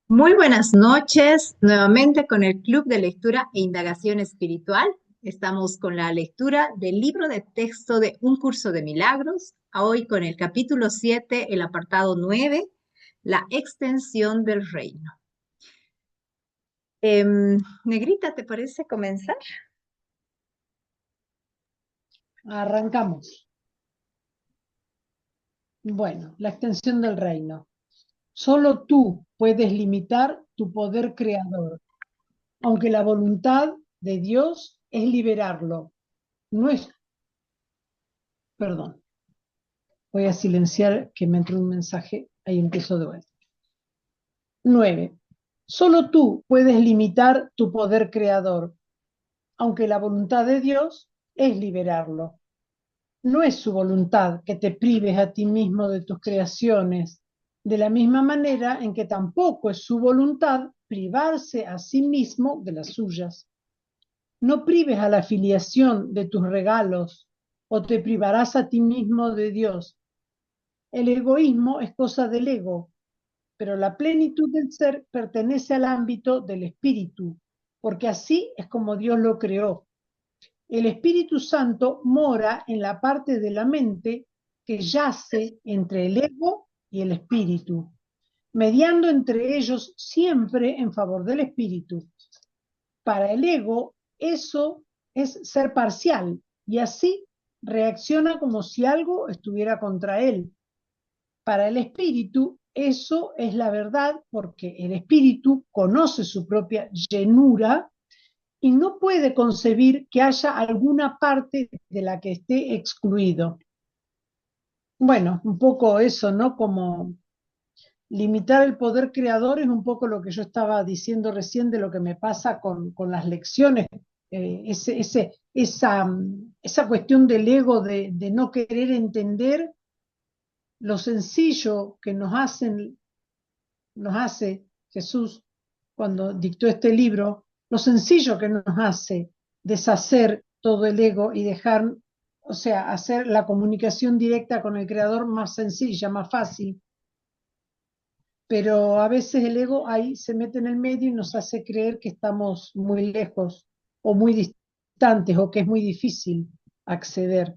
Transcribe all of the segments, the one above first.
Muy buenas noches, nuevamente con el Club de Lectura e Indagación Espiritual. Estamos con la lectura del libro de texto de Un Curso de Milagros, hoy con el capítulo 7, el apartado 9, la extensión del reino. Negrita, ¿te parece comenzar? Arrancamos. Bueno, la extensión del reino. Solo tú puedes limitar tu poder creador, aunque la voluntad de Dios es liberarlo. No es, perdón, voy a silenciar que me entró un mensaje, ahí empiezo de vuelta. 9. Solo tú puedes limitar tu poder creador, aunque la voluntad de Dios es liberarlo. No es su voluntad que te prives a ti mismo de tus creaciones, de la misma manera en que tampoco es su voluntad privarse a sí mismo de las suyas. No prives a la filiación de tus regalos o te privarás a ti mismo de Dios. El egoísmo es cosa del ego, pero la plenitud del ser pertenece al ámbito del espíritu, porque así es como Dios lo creó. El Espíritu Santo mora en la parte de la mente que yace entre el ego y el espíritu, mediando entre ellos siempre en favor del espíritu. Para el ego, eso es ser parcial y así reacciona como si algo estuviera contra él. Para el espíritu, eso es la verdad porque el espíritu conoce su propia llenura y no puede concebir que haya alguna parte de la que esté excluido. Bueno, un poco eso, ¿no? Como limitar el poder creador es un poco lo que yo estaba diciendo recién de lo que me pasa con las lecciones, esa cuestión del ego de no querer entender lo sencillo que nos hace Jesús cuando dictó este libro, lo sencillo que nos hace deshacer todo el ego y dejar, o sea, hacer la comunicación directa con el creador más sencilla, más fácil. Pero a veces el ego ahí se mete en el medio y nos hace creer que estamos muy lejos o muy distantes o que es muy difícil acceder.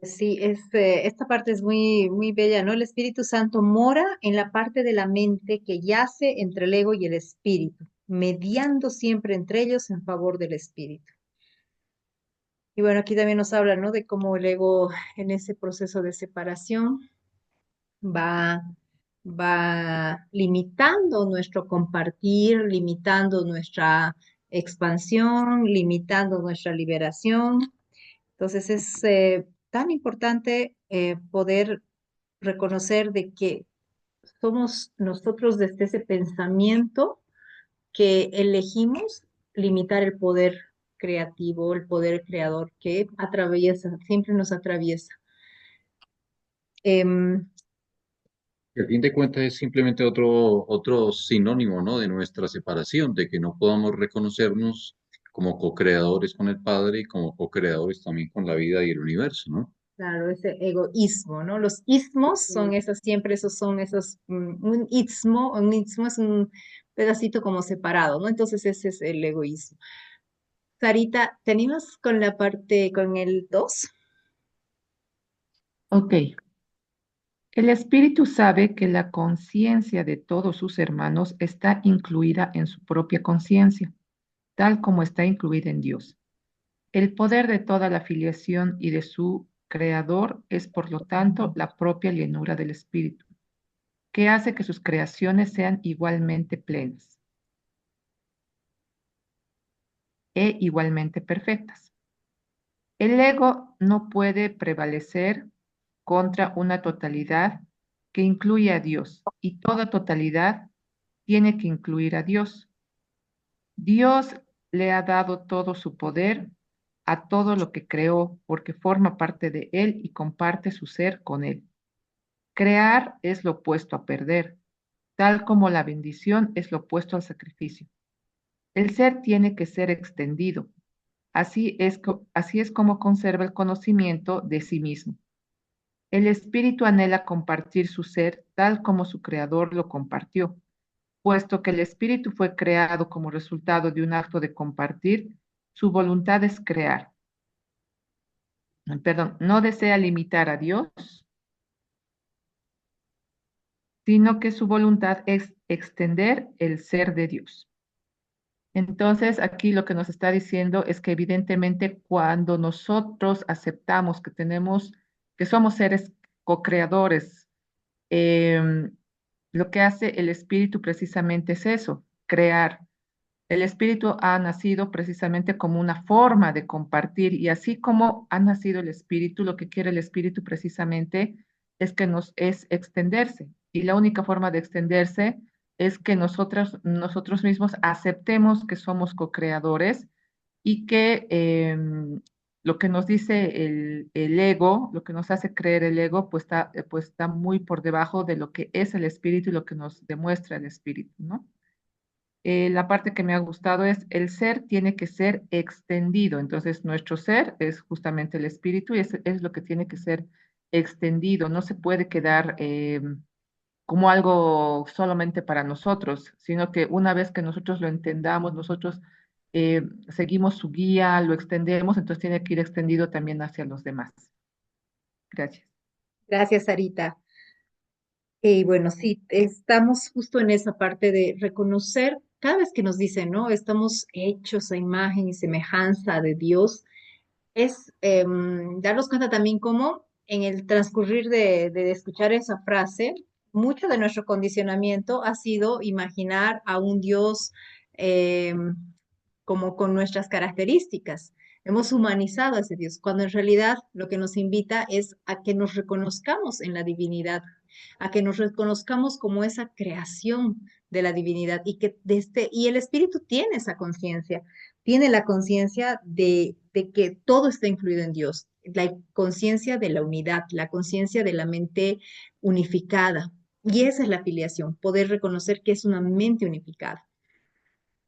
Sí, esta parte es muy, muy bella, ¿no? El Espíritu Santo mora en la parte de la mente que yace entre el ego y el espíritu, mediando siempre entre ellos en favor del espíritu. Y bueno, aquí también nos habla, ¿no? De cómo el ego en ese proceso de separación va, va limitando nuestro compartir, limitando nuestra expansión, limitando nuestra liberación. Entonces es tan importante poder reconocer de que somos nosotros desde ese pensamiento que elegimos limitar el poder creativo, el poder creador que atraviesa, siempre nos atraviesa. Em, Y al fin de cuentas es simplemente otro sinónimo, ¿no? De nuestra separación, de que no podamos reconocernos como co-creadores con el Padre y como co-creadores también con la vida y el universo, ¿no? claro, ese egoísmo, ¿no? Los ismos son esos, siempre esos son esos, un istmo es un pedacito como separado, ¿no? Entonces ese es el egoísmo. Sarita, ¿tenemos con la parte, con el 2? Ok, el espíritu sabe que la conciencia de todos sus hermanos está incluida en su propia conciencia, tal como está incluida en Dios. El poder de toda la filiación y de su creador es, por lo tanto, la propia llenura del espíritu, que hace que sus creaciones sean igualmente plenas e igualmente perfectas. El ego no puede prevalecer contra una totalidad que incluye a Dios y toda totalidad tiene que incluir a Dios. Dios le ha dado todo su poder a todo lo que creó porque forma parte de él y comparte su ser con él. Crear es lo opuesto a perder, tal como la bendición es lo opuesto al sacrificio. El ser tiene que ser extendido. Así es como conserva el conocimiento de sí mismo. El espíritu anhela compartir su ser tal como su creador lo compartió. Puesto que el espíritu fue creado como resultado de un acto de compartir, su voluntad es crear. Perdón, no desea limitar a Dios, sino que su voluntad es extender el ser de Dios. Entonces, aquí lo que nos está diciendo es que evidentemente cuando nosotros aceptamos que tenemos, que somos seres co-creadores, lo que hace el espíritu precisamente es eso, crear. El espíritu ha nacido precisamente como una forma de compartir y así como ha nacido el espíritu, lo que quiere el espíritu precisamente es que nos es extenderse. Y la única forma de extenderse es que nosotros mismos aceptemos que somos co-creadores y que lo que nos dice el ego, lo que nos hace creer el ego, pues está muy por debajo de lo que es el espíritu y lo que nos demuestra el espíritu, ¿no? La parte que me ha gustado es el ser tiene que ser extendido. Entonces, nuestro ser es justamente el espíritu y es lo que tiene que ser extendido. No se puede quedar como algo solamente para nosotros, sino que una vez que nosotros lo entendamos, nosotros seguimos su guía, lo extendemos, entonces tiene que ir extendido también hacia los demás. Gracias. Gracias, Sarita. Y bueno, sí, estamos justo en esa parte de reconocer, cada vez que nos dicen, ¿no? Estamos hechos a imagen y semejanza de Dios, es darnos cuenta también cómo en el transcurrir de escuchar esa frase, mucho de nuestro condicionamiento ha sido imaginar a un Dios como con nuestras características. Hemos humanizado a ese Dios, cuando en realidad lo que nos invita es a que nos reconozcamos en la divinidad, a que nos reconozcamos como esa creación de la divinidad y que y el espíritu tiene esa conciencia, tiene la conciencia de que todo está incluido en Dios, la conciencia de la unidad, la conciencia de la mente unificada. Y esa es la afiliación, poder reconocer que es una mente unificada.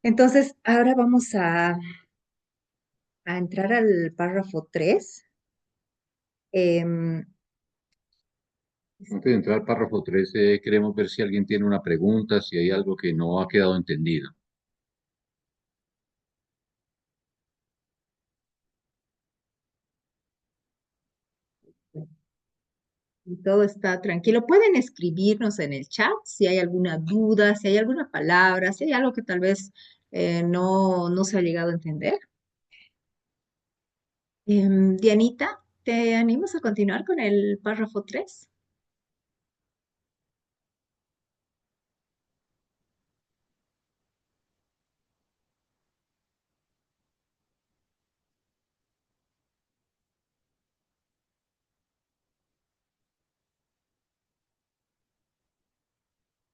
Entonces, ahora vamos a entrar al párrafo 3. Em, Antes de entrar al párrafo 13, queremos ver si alguien tiene una pregunta, si hay algo que no ha quedado entendido. y todo está tranquilo. Pueden escribirnos en el chat si hay alguna duda, si hay alguna palabra, si hay algo que tal vez no se ha llegado a entender. Dianita, ¿te animas a continuar con el párrafo 3?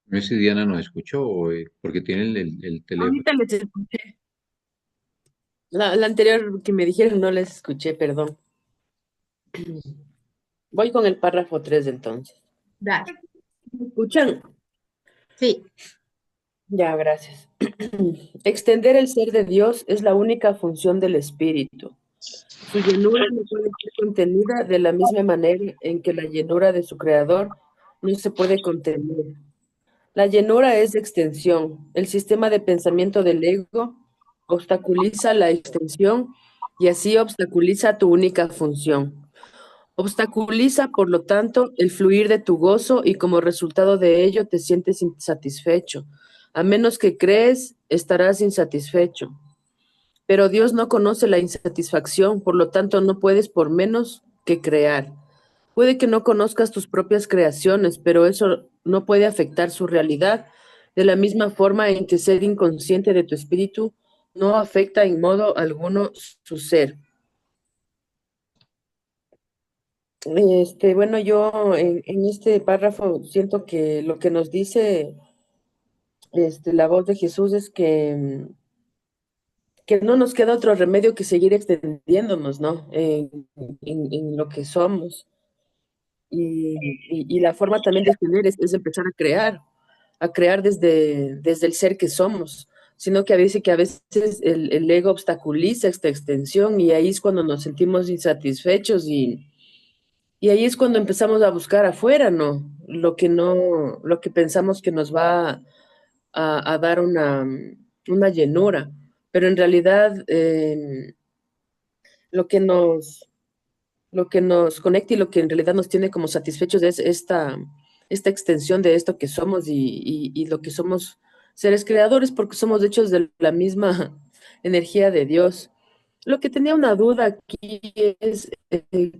No sé si Diana nos escuchó, porque tiene el teléfono. Ahorita les escuché. La anterior que me dijeron no les escuché, perdón. Voy con el párrafo 3 entonces. Dale. ¿Me escuchan? Sí, Ya, gracias. Extender el ser de Dios es la única función del espíritu. Su llenura no puede ser contenida de la misma manera en que la llenura de su creador no se puede contener. La llenura es extensión. El sistema de pensamiento del ego obstaculiza la extensión y así obstaculiza tu única función. Obstaculiza, por lo tanto, el fluir de tu gozo y como resultado de ello te sientes insatisfecho. A menos que crees, estarás insatisfecho. Pero Dios no conoce la insatisfacción, por lo tanto no puedes por menos que crear. Puede que no conozcas tus propias creaciones, pero eso no puede afectar su realidad, de la misma forma en que ser inconsciente de tu espíritu no afecta en modo alguno su ser. Bueno, yo en este párrafo siento que lo que nos dice la voz de Jesús es que no nos queda otro remedio que seguir extendiéndonos, ¿no? En lo que somos. Y la forma también de extender es empezar a crear desde el ser que somos, sino que a veces el ego obstaculiza esta extensión y ahí es cuando nos sentimos insatisfechos Y ahí es cuando empezamos a buscar afuera, ¿no? Lo que pensamos que nos va a dar una llenura. Pero en realidad lo que nos, lo que nos conecta y lo que en realidad nos tiene como satisfechos es esta extensión de esto que somos y lo que somos seres creadores porque somos hechos de la misma energía de Dios. Lo que tenía una duda aquí es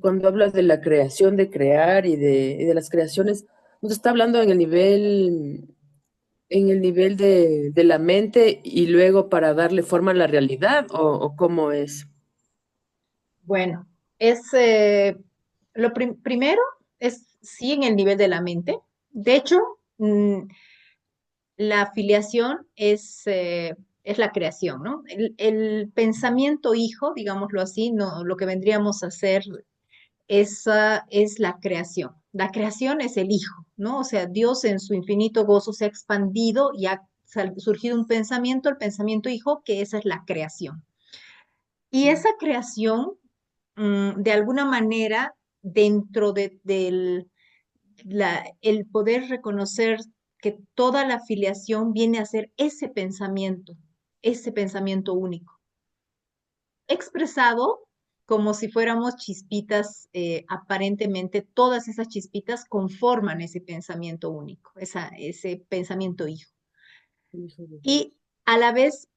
cuando hablas de la creación, de crear y de las creaciones, ¿nos está hablando en el nivel de la mente y luego para darle forma a la realidad o cómo es? Bueno, es primero es sí en el nivel de la mente. De hecho, la afiliación es la creación, ¿no? El pensamiento hijo, digámoslo así, no, lo que vendríamos a hacer, esa es la creación. La creación es el hijo, ¿no? O sea, Dios en su infinito gozo se ha expandido y ha surgido un pensamiento, el pensamiento hijo, que esa es la creación. Y esa creación, de alguna manera, dentro el poder reconocer que toda la afiliación viene a ser ese pensamiento único, expresado como si fuéramos chispitas, aparentemente todas esas chispitas conforman ese pensamiento único, ese pensamiento hijo. Hijo de Y Dios. a la vez,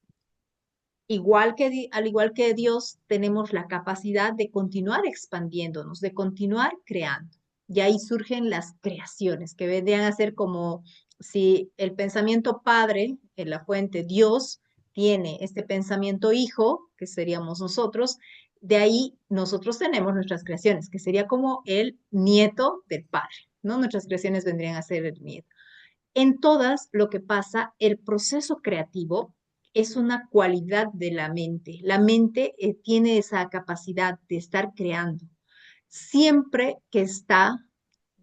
al igual que Dios, tenemos la capacidad de continuar expandiéndonos, de continuar creando. Y ahí surgen las creaciones, que vendrían a ser como si el pensamiento padre, en la fuente Dios, tiene este pensamiento hijo, que seríamos nosotros, de ahí nosotros tenemos nuestras creaciones, que sería como el nieto del padre, ¿no? Nuestras creaciones vendrían a ser el nieto. En todas, lo que pasa, el proceso creativo es una cualidad de la mente. La mente tiene esa capacidad de estar creando siempre que está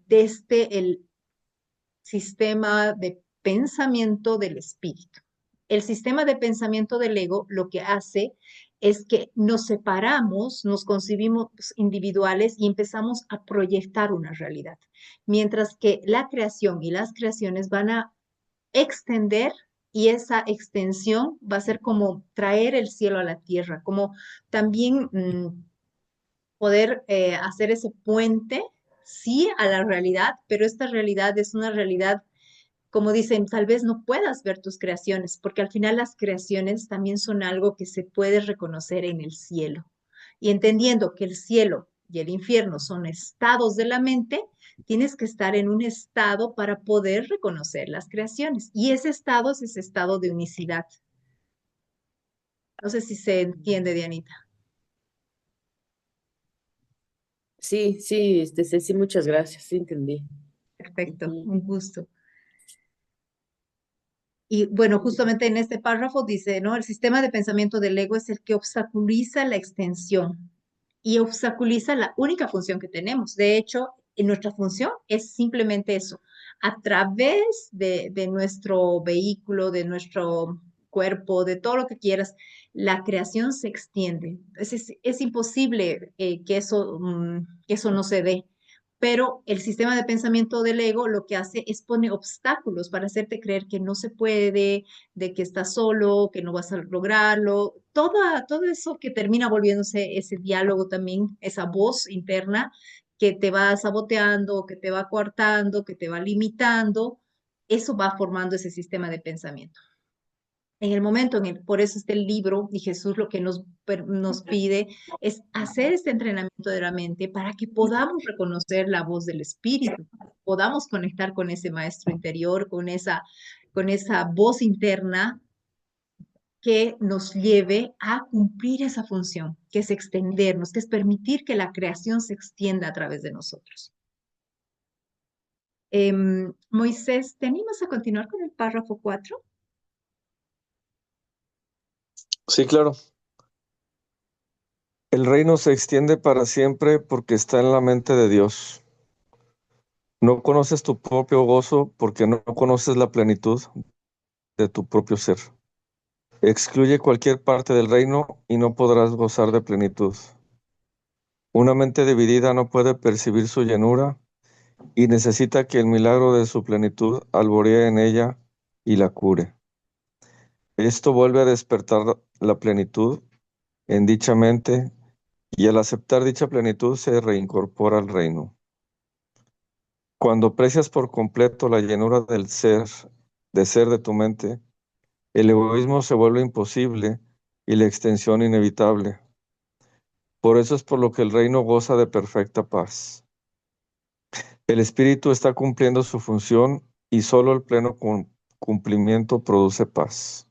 desde el sistema de pensamiento del espíritu. El sistema de pensamiento del ego lo que hace es que nos separamos, nos concibimos individuales y empezamos a proyectar una realidad, mientras que la creación y las creaciones van a extender y esa extensión va a ser como traer el cielo a la tierra, como también poder hacer ese puente, sí, a la realidad, pero esta realidad es una realidad, como dicen, tal vez no puedas ver tus creaciones, porque al final las creaciones también son algo que se puede reconocer en el cielo. Y entendiendo que el cielo y el infierno son estados de la mente, tienes que estar en un estado para poder reconocer las creaciones. Y ese estado es ese estado de unicidad. No sé si se entiende, Dianita. Sí, sí, sí, muchas gracias, sí entendí. Perfecto, Ujú. un gusto. Y bueno, justamente en este párrafo dice, ¿no? El sistema de pensamiento del ego es el que obstaculiza la extensión y obstaculiza la única función que tenemos. De hecho, en nuestra función es simplemente eso. A través de nuestro vehículo, de nuestro cuerpo, de todo lo que quieras, la creación se extiende. Es imposible que eso no se dé. Pero el sistema de pensamiento del ego lo que hace es pone obstáculos para hacerte creer que no se puede, de que estás solo, que no vas a lograrlo, todo eso que termina volviéndose ese diálogo también, esa voz interna que te va saboteando, que te va coartando, que te va limitando, eso va formando ese sistema de pensamiento. En el momento por eso este libro y Jesús lo que nos pide es hacer este entrenamiento de la mente para que podamos reconocer la voz del Espíritu, podamos conectar con ese maestro interior, con esa voz interna que nos lleve a cumplir esa función, que es extendernos, que es permitir que la creación se extienda a través de nosotros. Moisés, ¿te animas a continuar con el párrafo 4? Sí, claro. El reino se extiende para siempre porque está en la mente de Dios. No conoces tu propio gozo porque no conoces la plenitud de tu propio ser. Excluye cualquier parte del reino y no podrás gozar de plenitud. Una mente dividida no puede percibir su llenura y necesita que el milagro de su plenitud alboree en ella y la cure. Esto vuelve a despertar la plenitud en dicha mente y al aceptar dicha plenitud se reincorpora al reino. Cuando aprecias por completo la llenura de ser de tu mente, el egoísmo se vuelve imposible y la extensión inevitable. Por eso es por lo que el reino goza de perfecta paz. El espíritu está cumpliendo su función y solo el pleno cumplimiento produce paz.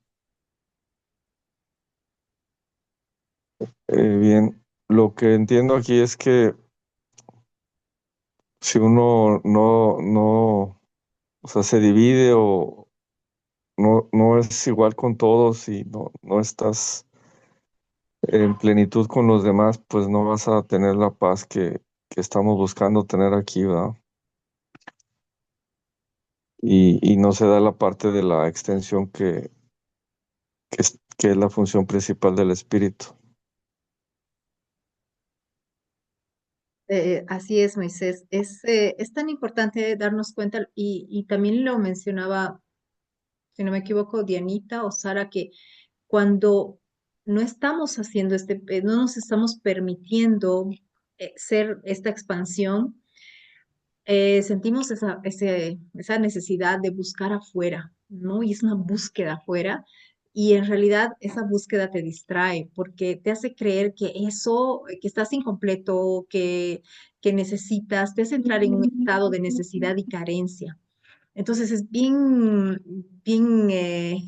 Bien, lo que entiendo aquí es que si uno o sea, se divide o no es igual con todos y no estás en plenitud con los demás, pues no vas a tener la paz que estamos buscando tener aquí, ¿verdad? Y no se da la parte de la extensión que es la función principal del espíritu. Así es, Moisés. Es tan importante darnos cuenta y también lo mencionaba, si no me equivoco, Dianita o Sara, que cuando no estamos haciendo no nos estamos permitiendo ser esta expansión, sentimos esa necesidad de buscar afuera, ¿no? Y es una búsqueda afuera. Y en realidad esa búsqueda te distrae porque te hace creer que eso, que estás incompleto, que necesitas, te hace entrar en un estado de necesidad y carencia. Entonces es bien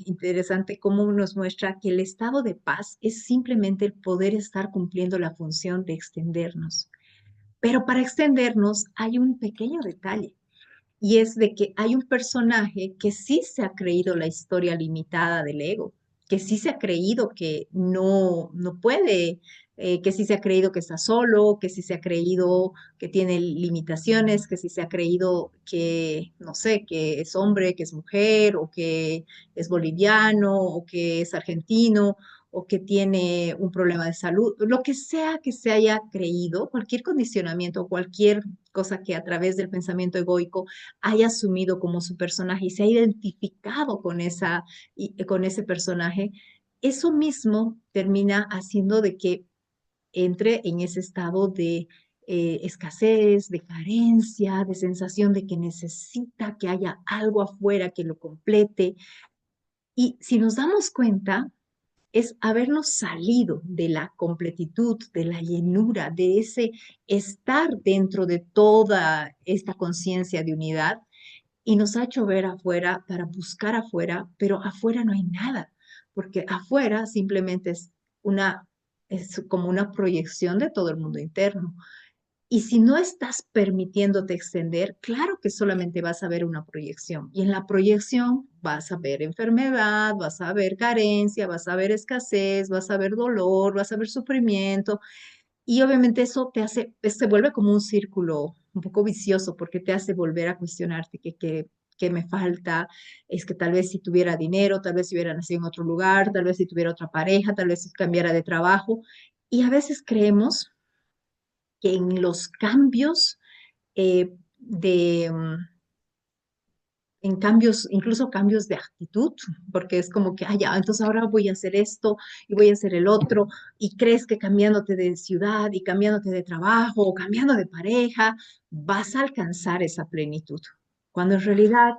interesante cómo nos muestra que el estado de paz es simplemente el poder estar cumpliendo la función de extendernos. Pero para extendernos hay un pequeño detalle y es de que hay un personaje que sí se ha creído la historia limitada del ego, que sí se ha creído que no puede, que sí se ha creído que está solo, que sí se ha creído que tiene limitaciones, que sí se ha creído que, no sé, que es hombre, que es mujer, o que es boliviano, o que es argentino, o que tiene un problema de salud, lo que sea que se haya creído, cualquier condicionamiento, cualquier cosa que a través del pensamiento egoico haya asumido como su personaje y se ha identificado con con ese personaje, eso mismo termina haciendo de que entre en ese estado de escasez, de carencia, de sensación de que necesita que haya algo afuera que lo complete. Y si nos damos cuenta, es habernos salido de la completitud, de la llenura, de ese estar dentro de toda esta conciencia de unidad y nos ha hecho ver afuera para buscar afuera, pero afuera no hay nada, porque afuera simplemente es como una proyección de todo el mundo interno. Y si no estás permitiéndote extender, claro que solamente vas a ver una proyección. Y en la proyección vas a ver enfermedad, vas a ver carencia, vas a ver escasez, vas a ver dolor, vas a ver sufrimiento. Y obviamente eso se vuelve como un círculo un poco vicioso porque te hace volver a cuestionarte que me falta, es que tal vez si tuviera dinero, tal vez si hubiera nacido en otro lugar, tal vez si tuviera otra pareja, tal vez si cambiara de trabajo. Y a veces creemos que en los cambios en cambios, incluso cambios de actitud, porque es como que, ah, ya, entonces ahora voy a hacer esto y voy a hacer el otro, y crees que cambiándote de ciudad y cambiándote de trabajo o cambiando de pareja, vas a alcanzar esa plenitud. Cuando en realidad,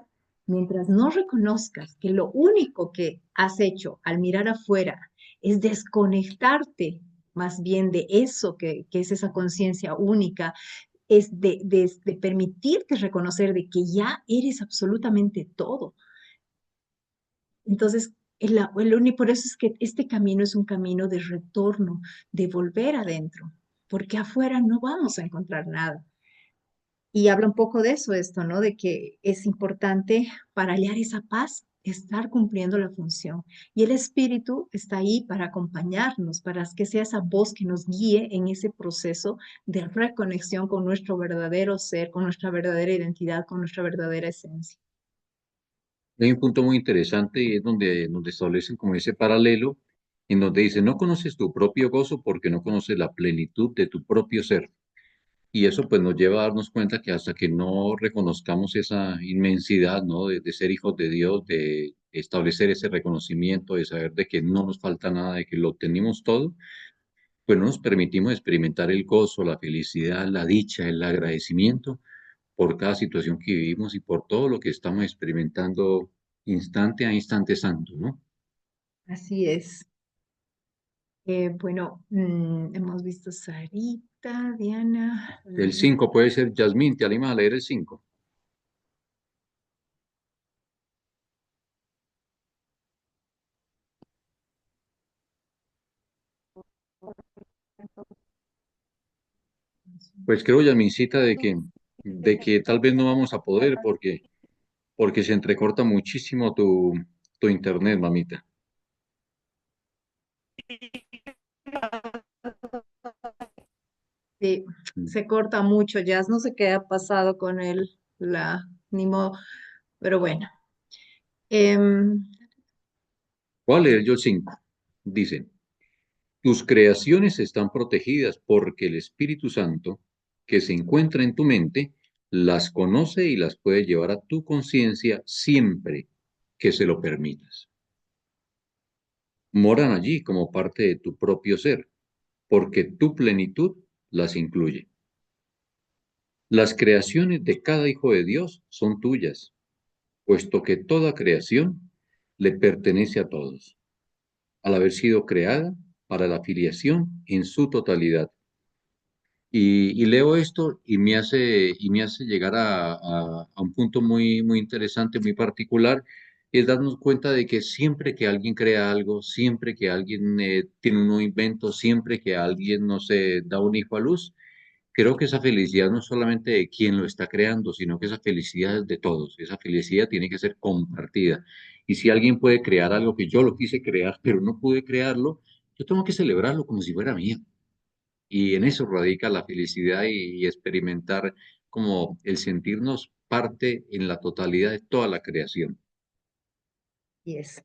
mientras no reconozcas que lo único que has hecho al mirar afuera es desconectarte más bien de eso que es esa conciencia única, es de permitirte reconocer de que ya eres absolutamente todo. Entonces, por eso es que este camino es un camino de retorno, de volver adentro, porque afuera no vamos a encontrar nada. Y habla un poco de eso, esto, ¿no? De que es importante para hallar esa paz estar cumpliendo la función. Y el Espíritu está ahí para acompañarnos, para que sea esa voz que nos guíe en ese proceso de reconexión con nuestro verdadero ser, con nuestra verdadera identidad, con nuestra verdadera esencia. Hay un punto muy interesante y es donde establecen como ese paralelo en donde dice, no conoces tu propio gozo porque no conoces la plenitud de tu propio ser. Y eso pues nos lleva a darnos cuenta que hasta que no reconozcamos esa inmensidad, ¿no? De ser hijos de Dios, de establecer ese reconocimiento, de saber de que no nos falta nada, de que lo tenemos todo, pues no nos permitimos experimentar el gozo, la felicidad, la dicha, el agradecimiento por cada situación que vivimos y por todo lo que estamos experimentando instante a instante santo, ¿no? Así es. Bueno, hemos visto Sarita, Diana. El 5 puede ser, Yasmín, ¿te animas a leer el 5? Pues creo, Yasmincita, de que tal vez no vamos a poder porque se entrecorta muchísimo tu internet, mamita. Sí, se corta mucho, ya no sé qué ha pasado con ni modo, pero bueno. Em, Voy a leer yo el 5. Dice, tus creaciones están protegidas porque el Espíritu Santo, que se encuentra en tu mente, las conoce y las puede llevar a tu conciencia siempre que se lo permitas. Moran allí como parte de tu propio ser, porque tu plenitud las incluye. Las creaciones de cada hijo de Dios son tuyas, puesto que toda creación le pertenece a todos, al haber sido creada para la filiación en su totalidad. Y leo esto y me hace llegar a un punto muy, muy interesante, muy particular, es darnos cuenta de que siempre que alguien crea algo, siempre que alguien tiene un nuevo invento, siempre que alguien, no sé, da un hijo a luz, creo que esa felicidad no es solamente de quien lo está creando, sino que esa felicidad es de todos. Esa felicidad tiene que ser compartida. Y si alguien puede crear algo que yo lo quise crear, pero no pude crearlo, yo tengo que celebrarlo como si fuera mío. Y en eso radica la felicidad y experimentar como el sentirnos parte en la totalidad de toda la creación. y es.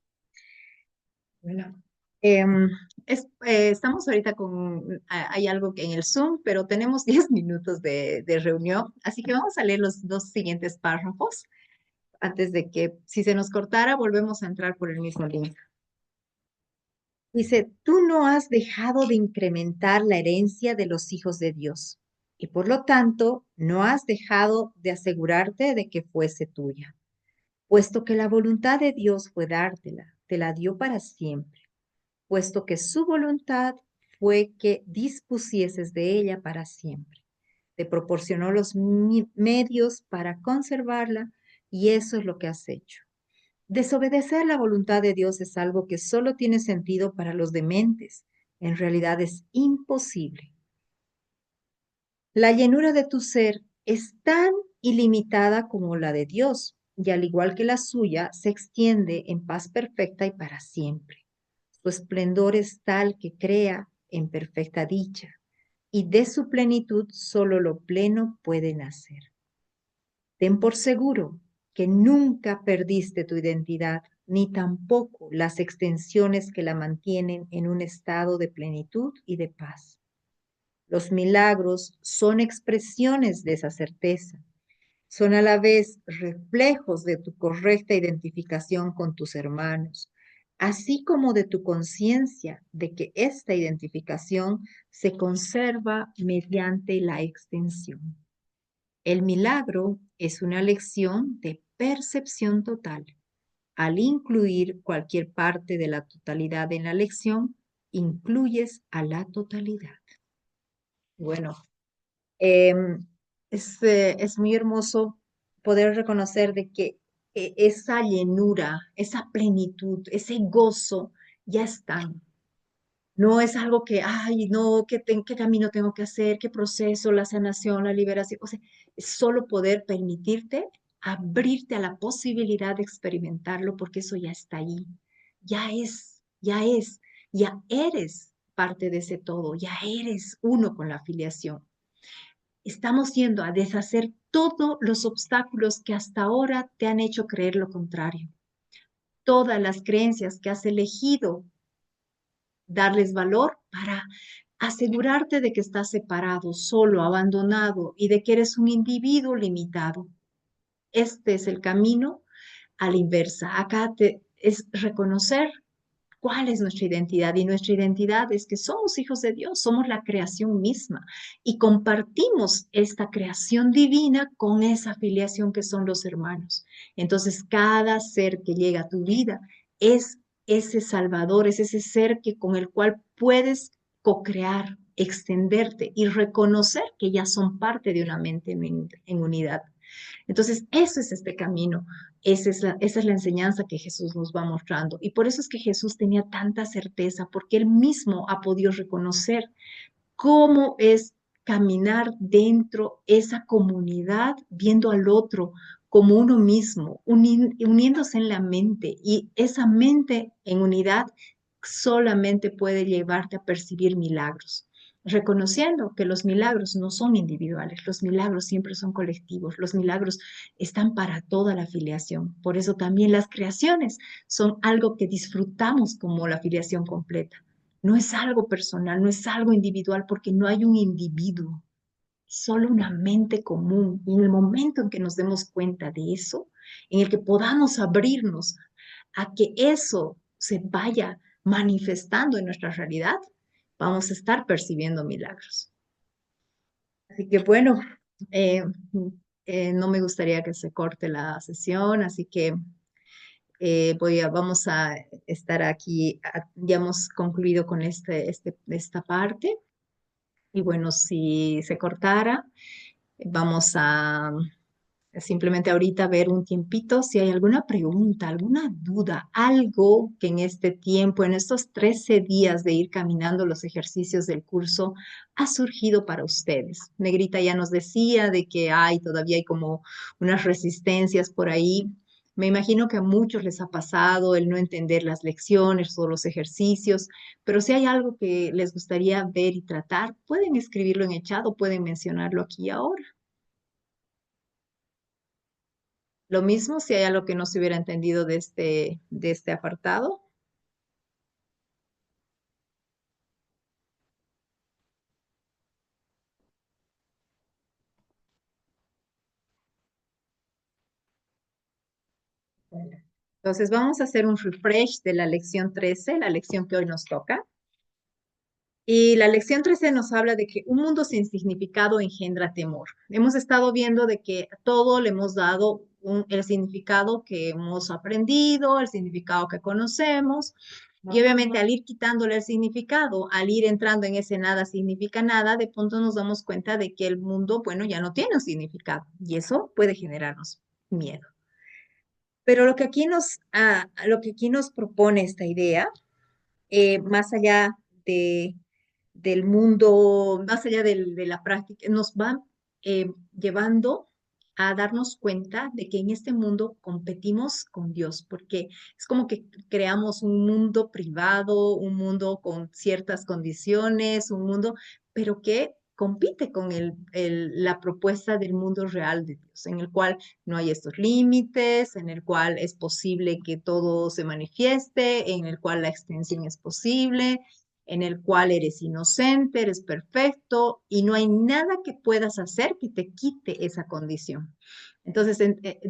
Bueno, em, estamos ahorita hay algo que en el Zoom, pero tenemos 10 minutos de reunión, así que vamos a leer los dos siguientes párrafos antes de que, si se nos cortara, volvemos a entrar por el mismo link. Dice, tú no has dejado de incrementar la herencia de los hijos de Dios y por lo tanto no has dejado de asegurarte de que fuese tuya, puesto que la voluntad de Dios fue dártela, te la dio para siempre, puesto que su voluntad fue que dispusieses de ella para siempre. Te proporcionó los medios para conservarla y eso es lo que has hecho. Desobedecer la voluntad de Dios es algo que solo tiene sentido para los dementes. En realidad es imposible. La llenura de tu ser es tan ilimitada como la de Dios, y al igual que la suya, se extiende en paz perfecta y para siempre. Su esplendor es tal que crea en perfecta dicha, y de su plenitud solo lo pleno puede nacer. Ten por seguro que nunca perdiste tu identidad, ni tampoco las extensiones que la mantienen en un estado de plenitud y de paz. Los milagros son expresiones de esa certeza. Son a la vez reflejos de tu correcta identificación con tus hermanos, así como de tu conciencia de que esta identificación se conserva mediante la extensión. El milagro es una lección de percepción total. Al incluir cualquier parte de la totalidad en la lección, incluyes a la totalidad. Bueno, es muy hermoso poder reconocer de que esa llenura, esa plenitud, ese gozo ya están. No es algo que, ay, no, qué camino tengo que hacer, qué proceso, la sanación, la liberación. O sea, es solo poder permitirte abrirte a la posibilidad de experimentarlo porque eso ya está ahí. Ya eres parte de ese todo, ya eres uno con la afiliación. Estamos yendo a deshacer todos los obstáculos que hasta ahora te han hecho creer lo contrario. Todas las creencias que has elegido darles valor para asegurarte de que estás separado, solo, abandonado y de que eres un individuo limitado. Este es el camino a la inversa. Es reconocer cuál es nuestra identidad y nuestra identidad es que somos hijos de Dios, somos la creación misma y compartimos esta creación divina con esa filiación que son los hermanos. Entonces, cada ser que llega a tu vida es ese salvador, es ese ser que con el cual puedes co-crear, extenderte y reconocer que ya son parte de una mente en unidad. Entonces, ese es este camino, esa es la enseñanza que Jesús nos va mostrando. Y por eso es que Jesús tenía tanta certeza, porque él mismo ha podido reconocer cómo es caminar dentro esa comunidad, viendo al otro como uno mismo, uniéndose en la mente. Y esa mente en unidad solamente puede llevarte a percibir milagros, reconociendo que los milagros no son individuales, los milagros siempre son colectivos, los milagros están para toda la filiación. Por eso también las creaciones son algo que disfrutamos como la filiación completa. No es algo personal, no es algo individual, porque no hay un individuo, solo una mente común. Y en el momento en que nos demos cuenta de eso, en el que podamos abrirnos a que eso se vaya manifestando en nuestra realidad, vamos a estar percibiendo milagros. Así que bueno, eh, no me gustaría que se corte la sesión, así que vamos a estar aquí, ya hemos concluido con esta parte. Y bueno, si se cortara, vamos a simplemente ahorita ver un tiempito si hay alguna pregunta, alguna duda, algo que en este tiempo, en estos 13 días de ir caminando los ejercicios del curso, ha surgido para ustedes. Negrita ya nos decía de que todavía hay como unas resistencias por ahí. Me imagino que a muchos les ha pasado el no entender las lecciones o los ejercicios, pero si hay algo que les gustaría ver y tratar, pueden escribirlo en el chat o pueden mencionarlo aquí ahora. Lo mismo si hay algo que no se hubiera entendido de este apartado. Entonces vamos a hacer un refresh de la lección 13, la lección que hoy nos toca. Y la lección 13 nos habla de que un mundo sin significado engendra temor. Hemos estado viendo de que a todo le hemos dado el significado que hemos aprendido, el significado que conocemos, y obviamente al ir quitándole el significado, al ir entrando en ese nada significa nada, de pronto nos damos cuenta de que el mundo, bueno, ya no tiene un significado, y eso puede generarnos miedo. Pero lo que aquí nos propone esta idea, más allá de del mundo, más allá de la práctica, nos va llevando a darnos cuenta de que en este mundo competimos con Dios, porque es como que creamos un mundo privado, un mundo con ciertas condiciones, un mundo, pero que compite con la propuesta del mundo real de Dios, en el cual no hay estos límites, en el cual es posible que todo se manifieste, en el cual la extensión es posible, en el cual eres inocente, eres perfecto y no hay nada que puedas hacer que te quite esa condición. Entonces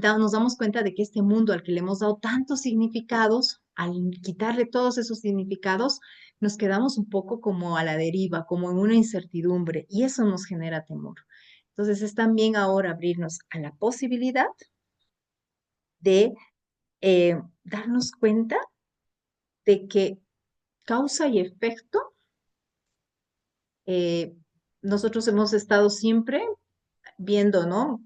nos damos cuenta de que este mundo al que le hemos dado tantos significados, al quitarle todos esos significados, nos quedamos un poco como a la deriva, como en una incertidumbre y eso nos genera temor. Entonces es también ahora abrirnos a la posibilidad de darnos cuenta de que causa y efecto, eh, nosotros hemos estado siempre viendo, ¿no?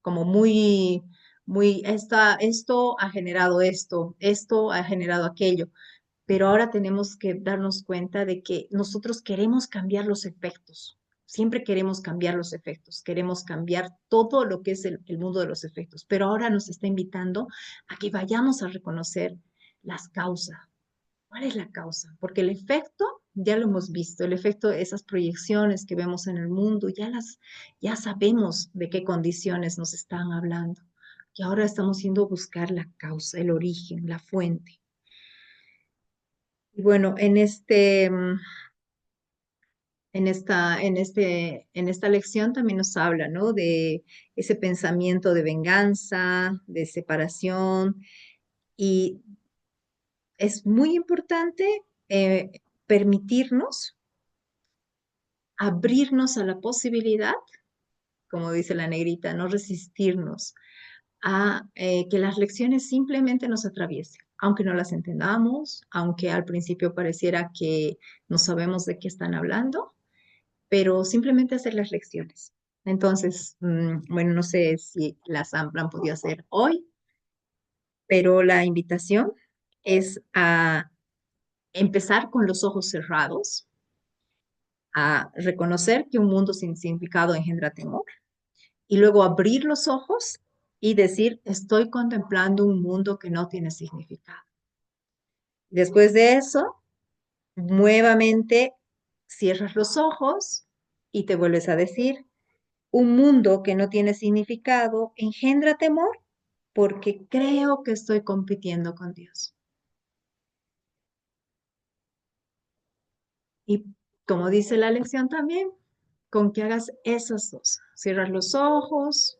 Como esto ha generado esto ha generado aquello, pero ahora tenemos que darnos cuenta de que nosotros queremos cambiar los efectos. Siempre queremos cambiar los efectos, queremos cambiar todo lo que es el mundo de los efectos, pero ahora nos está invitando a que vayamos a reconocer las causas. ¿Cuál es la causa? Porque el efecto, ya lo hemos visto, el efecto de esas proyecciones que vemos en el mundo, ya sabemos de qué condiciones nos están hablando. Y ahora estamos yendo a buscar la causa, el origen, la fuente. Y bueno, en esta lección también nos habla, ¿no? De ese pensamiento de venganza, de separación, y es muy importante permitirnos abrirnos a la posibilidad, como dice la negrita, no resistirnos a que las lecciones simplemente nos atraviesen, aunque no las entendamos, aunque al principio pareciera que no sabemos de qué están hablando, pero simplemente hacer las lecciones. Entonces, bueno, no sé si las han podido hacer hoy, pero la invitación es a empezar con los ojos cerrados, a reconocer que un mundo sin significado engendra temor y luego abrir los ojos y decir, estoy contemplando un mundo que no tiene significado. Después de eso, nuevamente cierras los ojos y te vuelves a decir, un mundo que no tiene significado engendra temor porque creo que estoy compitiendo con Dios. Y como dice la lección también, con que hagas esas dos, cierras los ojos,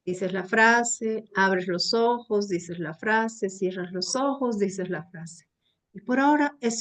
dices la frase, abres los ojos, dices la frase, cierras los ojos, dices la frase. Y por ahora es